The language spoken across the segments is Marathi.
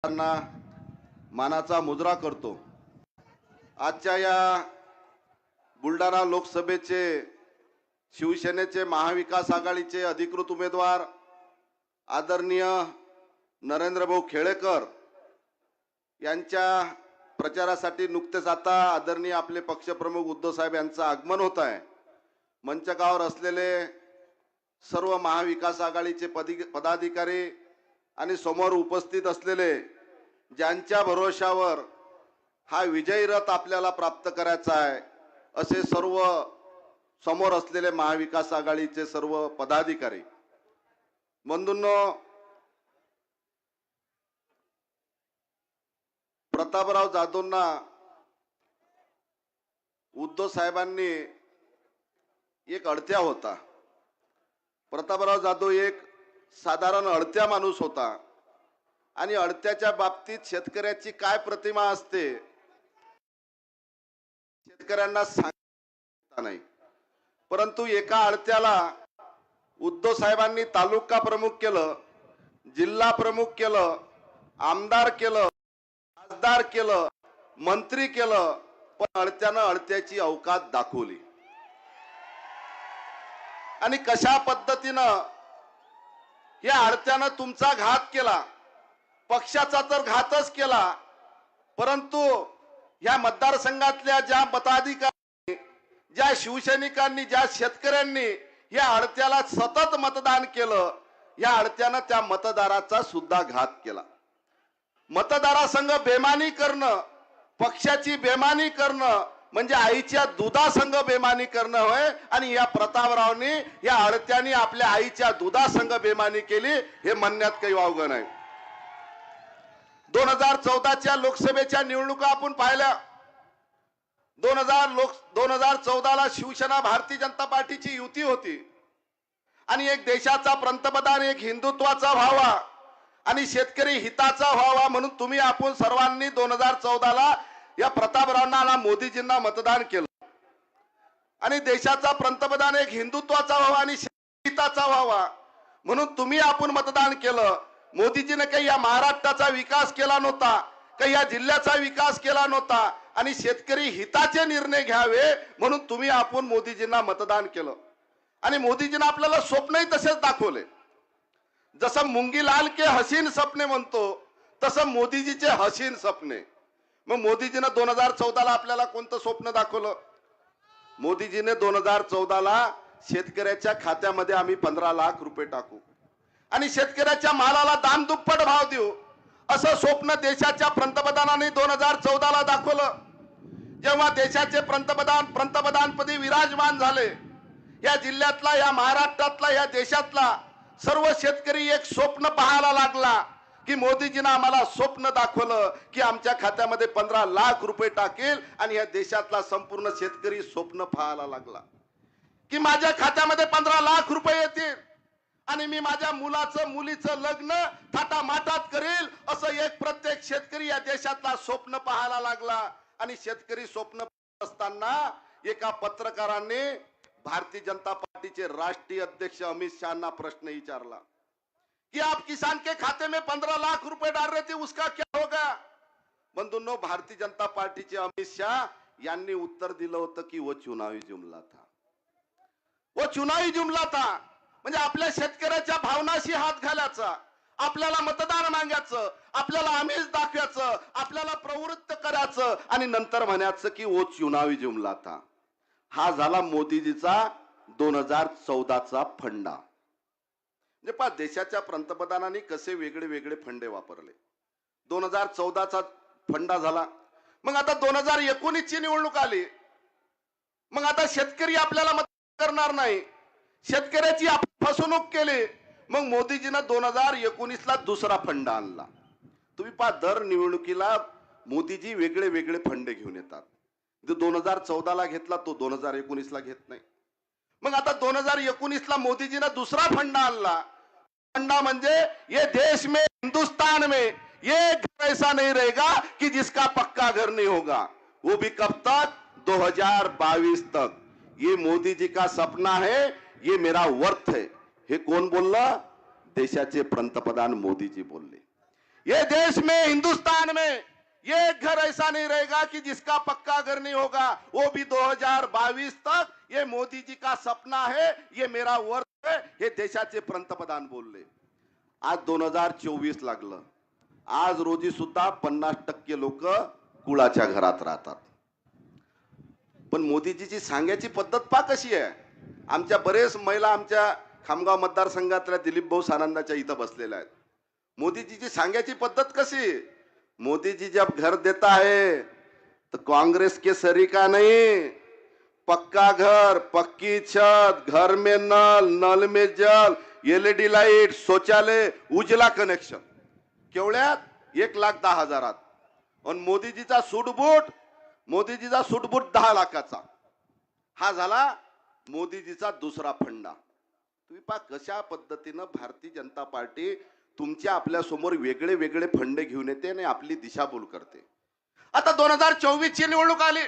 त्यांना मानाचा मुजरा करतो। आजच्या या बुलढाणा लोकसभेचे शिवसेनेचे महाविकास आघाडीचे अधिकृत उमेदवार आदरणीय नरेंद्रभाऊ खेळेकर यांच्या प्रचारासाठी नुकतेच आता आदरणीय आपले पक्षप्रमुख उद्धव साहेब यांचं आगमन होत आहे। मंचकावर असलेले सर्व महाविकास आघाडीचे पदाधिकारी आणि समोर उपस्थित असलेले ज्यांच्या भरोशावर हा विजयी रथ आपल्याला प्राप्त करायचा आहे असे सर्व समोर असलेले महाविकास आघाडीचे सर्व पदाधिकारी बंधूंनो, प्रतापराव जाधवना उद्धव साहेबांनी एक अडत्या होता। प्रतापराव जाधव एक साधारण अडत्या माणूस होता आणि अडत्याच्या बाबतीत शेतकऱ्याची काय प्रतिमा असते शेतकऱ्यांना सांगता नाही, परंतु एका अडत्याला उद्धव साहेबांनी तालुका प्रमुख केलं, जिल्हा प्रमुख केलं, आमदार केलं, खासदार केलं, मंत्री केलं, पण अडत्यानं अडत्याची अवकात दाखवली। आणि कशा पद्धतीनं या अडत्यानं तुमचा घात केला, पक्षाचा तर घातच केला, परंतु या मतदारसंघातल्या ज्या मताधिकाऱ्यांनी, ज्या शिवसैनिकांनी, ज्या शेतकऱ्यांनी या अडत्याला सतत मतदान केलं, या अडत्यानं त्या मतदाराचा सुद्धा घात केला। मतदारासंघ बेमानी करणं, पक्षाची बेमानी करणं म्हणजे आईच्या दुधासंग बेमानी करणं होय। आणि या प्रतापरावनी या अडत्यानी आपल्या आईच्या दुधासंग बेमानी केली हे म्हणण्यात काही वावग नाही। 2014च्या लोकसभेच्या निवडणुका आपण पाहिल्या। 2014ला शिवसेना भारतीय जनता पार्टीची युती होती आणि एक देशाचा पंतप्रधान, एक हिंदुत्वाचा व्हावा आणि शेतकरी हिताचा व्हावा म्हणून तुम्ही आपण सर्वांनी 2014ला या प्रतापरावांना, मोदीजींना मतदान केलं आणि देशाचा पंतप्रधान एक हिंदुत्वाचा व्हावा आणि हिताचा व्हावा म्हणून तुम्ही आपण मतदान केलं। मोदीजीने काही या महाराष्ट्राचा विकास केला नव्हता, काही या जिल्ह्याचा विकास केला नव्हता आणि शेतकरी हिताचे निर्णय घ्यावे म्हणून तुम्ही आपण मोदीजींना मतदान केलं। आणि मोदीजींना आपल्याला स्वप्नही तसेच दाखवले। जसं मुंगी लाल के हसीन सपने म्हणतो तसं मोदीजीचे हसीन सपने। मग मोदीजीने 2014ला आपल्याला कोणतं स्वप्न दाखवलं? मोदीजीने 2014ला शेतकऱ्याच्या खात्यामध्ये आम्ही 15 लाख रुपये टाकू आणि शेतकऱ्याच्या मालाला दाम दुप्पट भाव देऊ असं स्वप्न देशाच्या पंतप्रधानांनी 2014ला दाखवलं। जेव्हा देशाचे पंतप्रधानपदी विराजमान झाले, या जिल्ह्यातला, या महाराष्ट्रातला, या देशातला सर्व शेतकरी एक स्वप्न पाहायला लागला की मोदीजींना आम्हाला स्वप्न दाखवलं की आमच्या खात्यामध्ये 15 लाख रुपये टाकेल आणि या देशातला संपूर्ण शेतकरी स्वप्न पाहायला लागला की माझ्या खात्यामध्ये 15 लाख रुपये येतील आणि मी माझ्या मुलाचं, मुलीचं लग्न थाटामाटात करेल असं एक प्रत्येक शेतकरी या देशातला स्वप्न पाहायला लागला। आणि शेतकरी स्वप्न असताना एका पत्रकाराने भारतीय जनता पार्टीचे राष्ट्रीय अध्यक्ष अमित शहाना प्रश्न विचारला कि आप किसान के खाते में 15 लाख रुपए डाल रहे थे, उसका क्या होगा? बंधुओं, भारतीय जनता पार्टीचे अमित शाह यांनी उत्तर दिलं होतं की वो चुनावी जुमला था, वो चुनावी जुमला था। म्हणजे आपल्या शेतकऱ्याच्या भावनाशी हात घालायचा, आपल्याला मतदान मागायचं, आपल्याला आमिष दाखवायचं, आपल्याला प्रवृत्त करायचं आणि नंतर म्हणायचं की वो चुनावी जुमला था। हा झाला मोदीजीचा 2014चा फंडा। म्हणजे पहा, देशाच्या पंतप्रधानांनी कसे वेगळे वेगळे फंडे वापरले। 2014चा फंडा झाला, मग आता 2019ची निवडणूक आली, मग आता शेतकरी आपल्याला मत करणार नाही, शेतकऱ्याची फसवणूक केली, मग मोदीजीने 2019ला दुसरा फंडा आणला। तुम्ही पहा, दर निवडणुकीला मोदीजी वेगळे वेगळे फंडे घेऊन येतात। जो 2014ला घेतला तो 2019ला घेत नाही। मग आता 2019ला मोदीजीने दुसरा फंडा आणला। फंडा म्हणजे ये देश में, हिंदुस्तान में ये घर ऐसा नहीं रहेगा कि जिसका पक्का घर नहीं होगा, वो भी कब तक? 2022 तक। ये मोदी जी का सपना है, ये मेरा वर्थ है। हे कोण बोललं? देशाचे पंतप्रधान मोदीजी बोलले। ये देश में, हिंदुस्तान में एक घर ऐसा नहीं रहेगा कि जिसका पक्का घर नहीं होगा, वो भी 2022 तक। ये मोदी जी का सपना है, ये मेरा वर्थ है, हे देशाचे पंतप्रधान बोलले। आज 2024 लागलं, आज रोजी सुद्धा 50% लोक कुळाच्या घरात राहतात। पण मोदीजीची सांगायची पद्धत पा कशी आहे। आमच्या बरेच महिला आमच्या खामगाव मतदारसंघातल्या दिलीप भाऊ सानंदाच्या इथं बसलेल्या आहेत। मोदीजीची सांगायची पद्धत कशी, मोदी जी जब घर देता है तो कांग्रेस के सरी का नहीं, पक्का घर, पक्की छत, घर में नल, नल में जल, एलईडी लाइट, शौचालय, उजला कनेक्शन केवढ्यात 1,10,000। आणि मोदीजीचा सूटबूट 10 लाखाचा। हा झाला मोदीजीचा दुसरा फंडा। तुम्ही पहा कशा पद्धतीनं भारतीय जनता पार्टी तुमच्या आपल्या समोर वेगळे वेगळे फंडे घेऊन येते आणि आपली दिशाभूल करते। आता 2024 ची निवडणूक आली,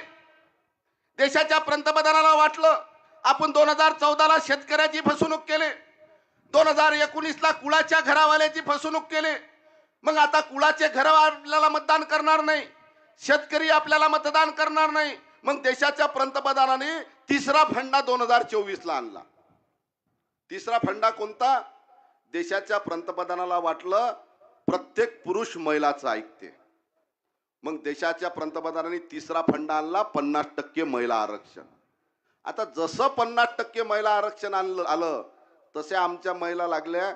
देशाच्या पंतप्रधानाला वाटलं आपण 2014 ला शेतकऱ्याची फसवणूक केली, 2019 ला कुळाच्या घरावाल्याची फसवणूक केली। मग आता कुळाचे घर आपल्याला मतदान करणार नाही, शेतकरी आपल्याला मतदान करणार नाही। मग देशाच्या पंतप्रधानाने तिसरा फंडा 2024 ला आणला। तिसरा फंडा कोणता? देशाच्या पंतप्रधानाला वाटलं प्रत्येक पुरुष महिलाचं ऐकते, मग देशाच्या पंतप्रधानांनी तिसरा फंडा आणला 50% महिला आरक्षण। आता जसं 50% महिला आरक्षण आलं तसे आमच्या महिला लागल्या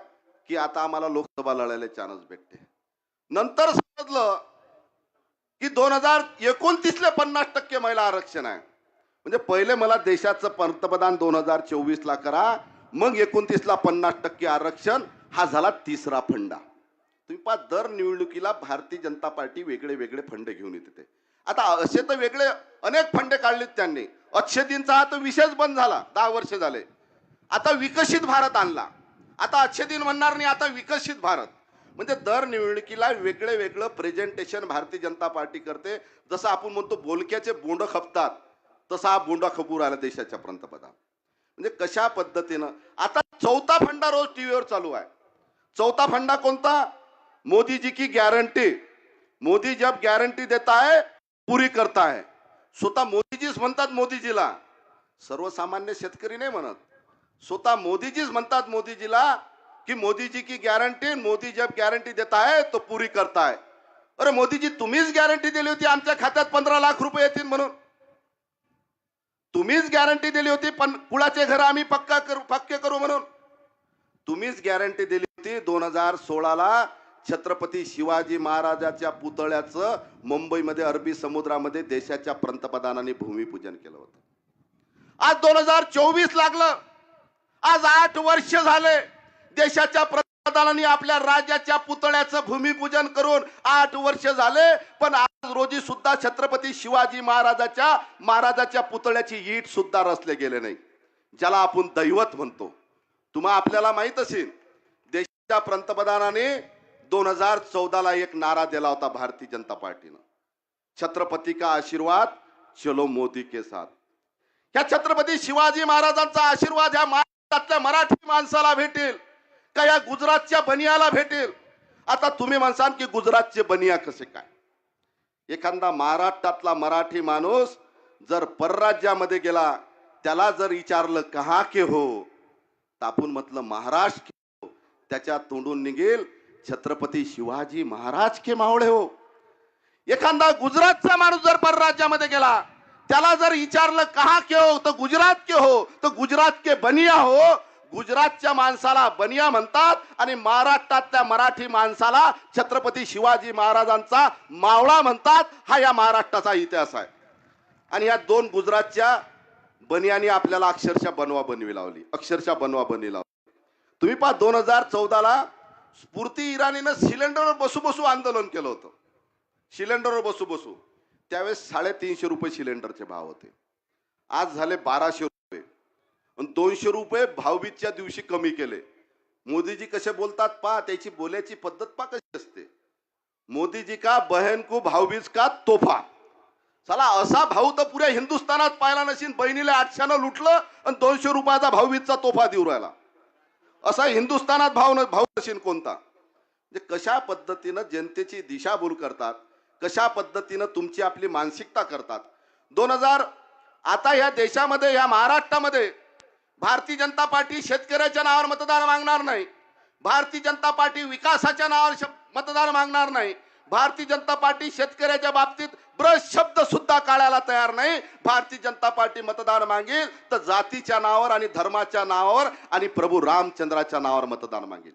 की आता आम्हाला लोकसभा लढायला चान्स भेटते। नंतर समजलं की 2029 ला 50% महिला आरक्षण आहे। म्हणजे पहिले मला देशाचं पंतप्रधान 2024 ला करा, मग 29 ला 50% आरक्षण। हा झाला तिसरा फंडा। तुम्ही पहा दर निवडणुकीला भारतीय जनता पार्टी वेगळे वेगळे फंडे घेऊन येते। आता असे तर वेगळे अनेक फंडे काढलेत त्यांनी। अक्षय दिनचा हा तर विषयच बंद झाला, 10 वर्ष झाले। आता विकसित भारत आणला, आता अक्षय दिन म्हणणार नाही, आता विकसित भारत। म्हणजे दर निवडणुकीला वेगळे वेगळे प्रेझेंटेशन भारतीय जनता पार्टी करते। जसं आपण म्हणतो बोलक्याचे बोंड खपतात, तसा हा बोंडा खपू राहिला देशाच्या पंतप्रधान। म्हणजे कशा पद्धतीनं आता चौथा फंडा रोज टीव्हीवर चालू आहे। चौथा फंडा कोणता? मोदी जी की गारंटी। मोदी जब गारंटी देता है पूरी करता है। स्वतः मोदीजीच म्हणतात मोदीजीला, सर्वसामान्य शेतकरी नाही म्हणत, स्वतः मोदीजीच म्हणतात मोदीजीला कि मोदी जी की गारंटी, मोदी जब गारंटी देता है तो पूरी करता है। अरे मोदीजी तुम्हीच गॅरंटी दिली होती आमच्या खात्यात 15 लाख रुपये येतील म्हणून, तुम्हीच गॅरंटी दिली होती कुळाचे घर आम्ही पक्के करू म्हणून, तुम्हीच गॅरंटी दिली होती 2016 ला छत्रपती शिवाजी महाराजांच्या पुतळ्याचं मुंबईमध्ये अरबी समुद्रामध्ये देशाच्या पंतप्रधानांनी भूमिपूजन केलं होतं। आज 2024 लागलं, आज 8 वर्ष झाले देशाच्या पंतप्रधानांनी आपल्या राज्याच्या पुतळ्याचं भूमिपूजन करून 8 वर्ष झाले। पण आज रोजी सुद्धा छत्रपती शिवाजी महाराजाच्या पुतळ्याची ईट सुद्धा रचले गेले नाही, ज्याला आपण दैवत म्हणतो। तुम्हाला आपल्याला माहित असेल देशाच्या पंतप्रधानाने 2014 ला एक नारा दिला होता भारतीय जनता पार्टीनं, छत्रपती का आशीर्वाद चलो मोदी के साथ। या छत्रपती शिवाजी महाराजांचा आशीर्वाद या महाराष्ट्रातल्या मराठी माणसाला भेटेल का या गुजरातच्या बनियाला भेटेल? आता तुम्ही म्हणसाल की गुजरातचे बनिया कसे काय? एखादा महाराष्ट्रातला मराठी माणूस जर परराज्यामध्ये गेला, त्याला जर विचारलं कहा के हो, तर आपण म्हटलं महाराष्ट्र के हो, त्याच्या तोंडून निघेल छत्रपती शिवाजी महाराज के मावळे हो। एखादा गुजरातचा माणूस जर परराज्यामध्ये गेला, त्याला जर विचारलं कहा के हो, तर गुजरात के हो, तर गुजरात के बनिया हो। गुजरातच्या माणसाला बनिया म्हणतात आणि महाराष्ट्रातल्या मराठी माणसाला छत्रपती शिवाजी महाराजांचा मावळा म्हणतात। हा या महाराष्ट्राचा इतिहास आहे। आणि या दोन गुजरातच्या बनियानी आपल्याला अक्षरशः बनवा बनवी लावली, अक्षरशः बनवा बनवी लावली। तुम्ही पहा 2014 ला स्फूर्ती इराणीनं सिलेंडरवर बसू बसू आंदोलन केलं होतं, सिलेंडरवर बसू बसू। त्यावेळेस 350 रुपये सिलेंडरचे भाव होते, आज झाले 1200 रुपये आणि 200 रुपये भाऊबीजच्या दिवशी कमी केले। मोदीजी कसे बोलतात पहा, त्याची बोलायची पद्धत पहा कशी असते। मोदीजी का बहन को भाऊबीज का तोहफा। चला असा भाऊ तर पुऱ्या हिंदुस्थानात पाहिला नसेल, बहिणीला 800 न लुटलं आणि 200 रुपयाचा भाऊबीजचा तोहफा देऊ राहिला। असा हिंदुस्थानात भाऊ नसेल कोणता। म्हणजे कशा पद्धतीनं जनतेची दिशाभूल करतात, कशा पद्धतीनं तुमची आपली मानसिकता करतात. 2000 आता या देशामध्ये, या महाराष्ट्रामध्ये भारतीय जनता पार्टी शेतकऱ्याच्या नावावर मतदान मागणार नाही. भारतीय जनता पार्टी विकासाच्या नावावर मतदान मागणार नाही. भारतीय जनता पार्टी शेतकऱ्याच्या बाबतीत ब्रश शब्द सुद्धा काढायला तयार नाही. भारतीय जनता पार्टी मतदान मागेल तर जातीच्या नावावर आणि धर्माच्या नावावर आणि प्रभू रामचंद्राच्या नावावर मतदान मागेल.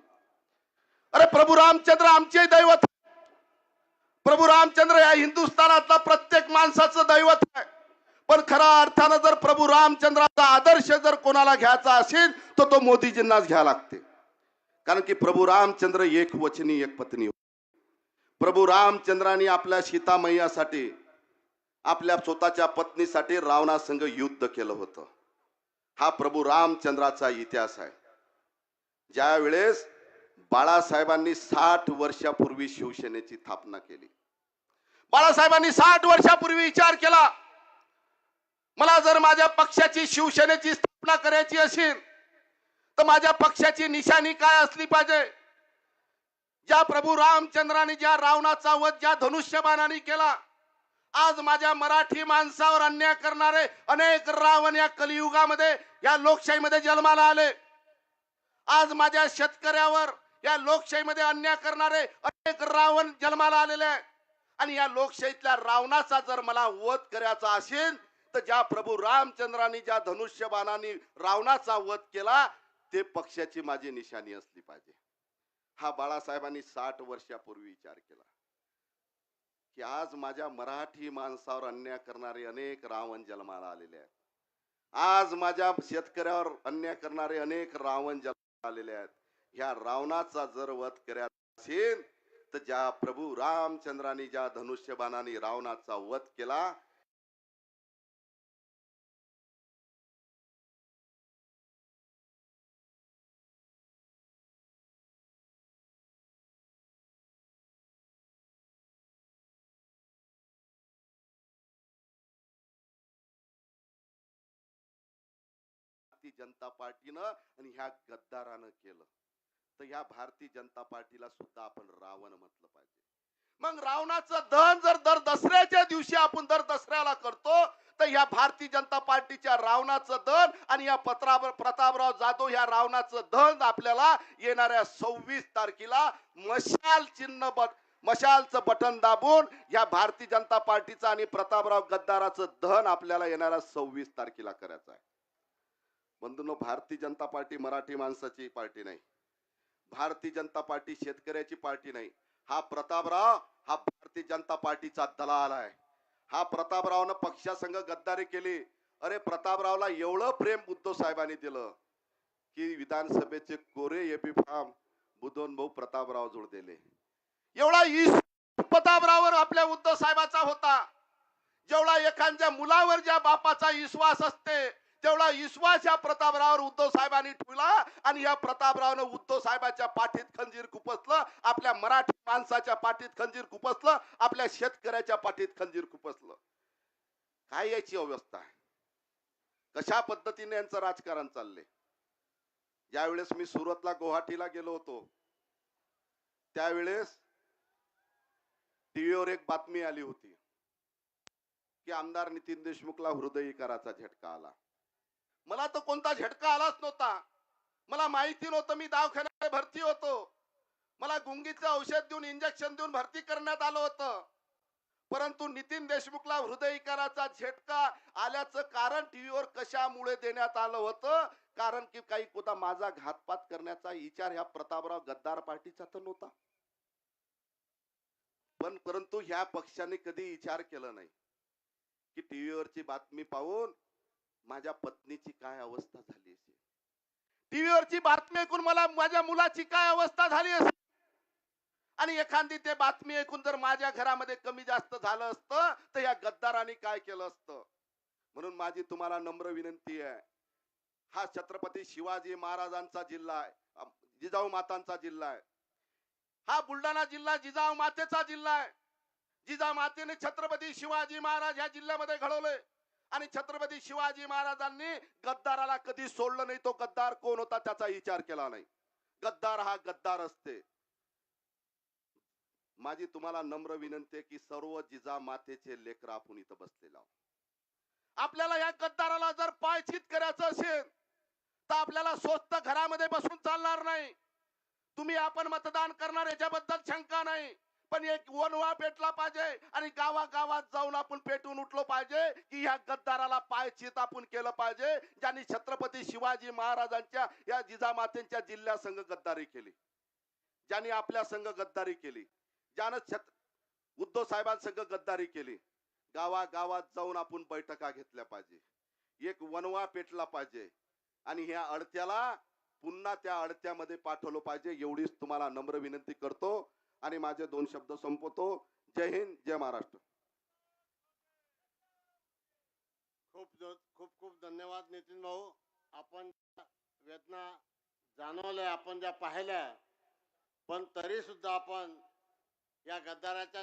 अरे प्रभू रामचंद्र आमचे दैवत, प्रभू रामचंद्र या हिंदुस्थानातला प्रत्येक माणसाचं दैवत आहे. पण खऱ्या अर्थानं जर प्रभू रामचंद्राचा आदर्श जर कोणाला घ्यायचा असेल तर तो मोदीजींनाच घ्यावा लागते. कारण की प्रभू रामचंद्र एक वचनी एक पत्नी. प्रभू रामचंद्रांनी आपल्या सीतामैयासाठी, आपल्या स्वतःच्या पत्नीसाठी रावणासंग युद्ध केलं होतं. हा प्रभू रामचंद्राचा इतिहास आहे. ज्या वेळेस बाळासाहेबांनी 60 वर्षापूर्वी शिवसेनेची स्थापना केली, बाळासाहेबांनी 60 वर्षापूर्वी विचार केला, मला जर माझ्या पक्षाची शिवसेनेची स्थापना करायची असेल तर माझ्या पक्षाची निशाणी काय असली पाहिजे. ज्या प्रभू रामचंद्राने ज्या रावणाचा वध ज्या धनुष्यबाणाने केला, आज माझ्या मराठी माणसावर अन्याय करणारे अनेक रावण या कलियुगामध्ये या लोकशाहीमध्ये जन्माला आले. आज माझ्या शेतकऱ्यावर या लोकशाहीमध्ये अन्याय करणारे अनेक रावण जन्माला आलेले आहे. आणि या लोकशाहीतल्या रावणाचा जर मला वध करायचा असेल तर ज्या प्रभू रामचंद्रांनी ज्या धनुष्यबाणाने रावणाचा वध केला ते पक्षाची माझी निशाणी असली पाहिजे. हा बाळासाहेबांनी 60 वर्षापूर्वी विचार केला की आज माझ्या मराठी माणसावर अन्याय करणारे अनेक रावण जन्माला आलेले आहेत. आज माझ्या शेतकऱ्यावर अन्याय करणारे अनेक रावण जन्माला आलेले आहेत. ह्या रावणाचा जर वध करायचा असेल तर ज्या प्रभू रामचंद्रांनी ज्या धनुष्यबाणाने रावणाचा वध केला भारतीय जनता पार्टीनं आणि ह्या गद्दारानं केलं, तर ह्या भारतीय जनता पार्टीला सुद्धा आपण रावण म्हटलं पाहिजे. मग रावणाचं दहन जर दर दसऱ्याच्या दिवशी आपण दर दसऱ्याला करतो तर या भारतीय जनता पार्टीच्या रावणाचं दहन आणि या प्रतापराव जाधव या रावणाचं दहन आपल्याला येणाऱ्या 26 तारखेला मशाल चिन्ह मशालचं बटन दाबून या भारतीय जनता पार्टीचं आणि प्रतापराव गद्दाराचं दहन आपल्याला येणाऱ्या 26 तारखेला करायचं आहे. बंधूंनो, भारतीय जनता पार्टी मराठी माणसाची पार्टी नाही. भारतीय जनता पार्टी शेतकऱ्याची पार्टी नाही. हा प्रतापराव हा भारतीय जनता पार्टीचा दलाल आहे. हा प्रतापरावनं पक्षासंग गद्दारी केली. अरे प्रतापरावला एवढं प्रेम उद्धव साहेबांनी दिलं की विधानसभेचे कोरे एपी फॉर्म बुधोन भाऊ प्रतापराव जोड दिले. एवढा प्रतापरावर आपल्या उद्धव साहेबाचा होता. जेवढा एखाद्या मुलावर ज्या बापाचा विश्वास असते तेवढा विश्वास या प्रतापरावर उद्धव साहेबांनी ठेवला आणि या प्रतापरावनं उद्धव साहेबाच्या पाठीत खंजीर खुपसलं, आपल्या मराठी माणसाच्या पाठीत खंजीर खुपसलं, आपल्या शेतकऱ्याच्या पाठीत खंजीर खुपसलं. काय याची अवस्था आहे? कशा पद्धतीने यांचं राजकारण चाललंय? ज्यावेळेस मी सुरतला गुवाहाटीला गेलो होतो त्यावेळेस टीव्हीवर एक बातमी आली होती की आमदार नितीन देशमुखला हृदयविकाराचा झटका आला. मला तर कोणता झटका आलाच नव्हता. मला माहिती नव्हतं. मी दवाखान्यात भरती होतो. मला गुंगीचं औषध देऊन इंजेक्शन देऊन भरती करण्यात आलं होतं. परंतु नितीन देशमुखला हृदयविकाराचा झटका आल्याचं कारण टीव्हीवर कशामुळे देण्यात आलं होतं? कारण की काही कोणता माझा घातपात करण्याचा विचार ह्या प्रतापराव गद्दार पार्टीचा तर नव्हता. पण परंतु ह्या पक्षाने कधी विचार केला नाही की टीव्हीवरची बातमी पाहून माझ्या पत्नीची काय अवस्था झाली असेल, टीव्हीवरची बातमी ऐकून मला माझ्या मुलाची काय अवस्था झाली असेल, आणि एखादी ते बातमी ऐकून जर माझ्या घरामध्ये कमी जास्त झालं असतं तर या गद्दारांनी काय केलं असतं. म्हणून माझी तुम्हाला नम्र विनंती आहे, हा छत्रपती शिवाजी महाराजांचा जिल्हा आहे, जिजाऊ मातांचा जिल्हा आहे. हा बुलढाणा जिल्हा जिजाऊ मातेचा जिल्हा आहे. जिजाऊ मातेने छत्रपती शिवाजी महाराज या जिल्ह्यामध्ये घडवले आणि छत्रपती शिवाजी महाराजांनी गद्दाराला कधी सोडलं नाही. तो गद्दार कोण होता त्याचा विचार केला नाही. गद्दार हा गद्दार असते. माझी तुम्हाला नम्र विनंती आहे की सर्व जिजामातेचे लेकर आपण इथं बसलेलो आहोत. आपल्याला या गद्दाराला जर पायचीत करायचं असेल तर आपल्याला स्वस्त घरामध्ये बसून चालणार नाही. तुम्ही आपण मतदान करणार याच्याबद्दल शंका नाही, पण एक वनवा पेटला पाहिजे आणि गावागावात जाऊन आपण पेटून उठलो पाहिजे की या गद्दाराला पायचीत आपण केलं पाहिजे, ज्यांनी छत्रपती शिवाजी महाराजांच्या या जिजामातेंच्या जिल्ह्या संघ गद्दारी केली, ज्यांनी आपल्या संघ गद्दारी केली, ज्यानं उद्धव साहेबांसंघ गद्दारी केली. गावागावात जाऊन आपण बैठका घेतल्या पाहिजे, एक वनवा पेटला पाहिजे आणि ह्या अडत्याला पुन्हा त्या अडत्यामध्ये पाठवलं पाहिजे. एवढीच तुम्हाला नम्र विनंती करतो आणि माझे 2 शब्द संपवतो. जय हिंद, जय महाराष्ट्र. खूप खूप धन्यवाद नितीन भाऊ. आपण वेदना जाणवल्या, आपण ज्या पाहिल्या, पण तरी सुद्धा आपण या गद्दाराच्या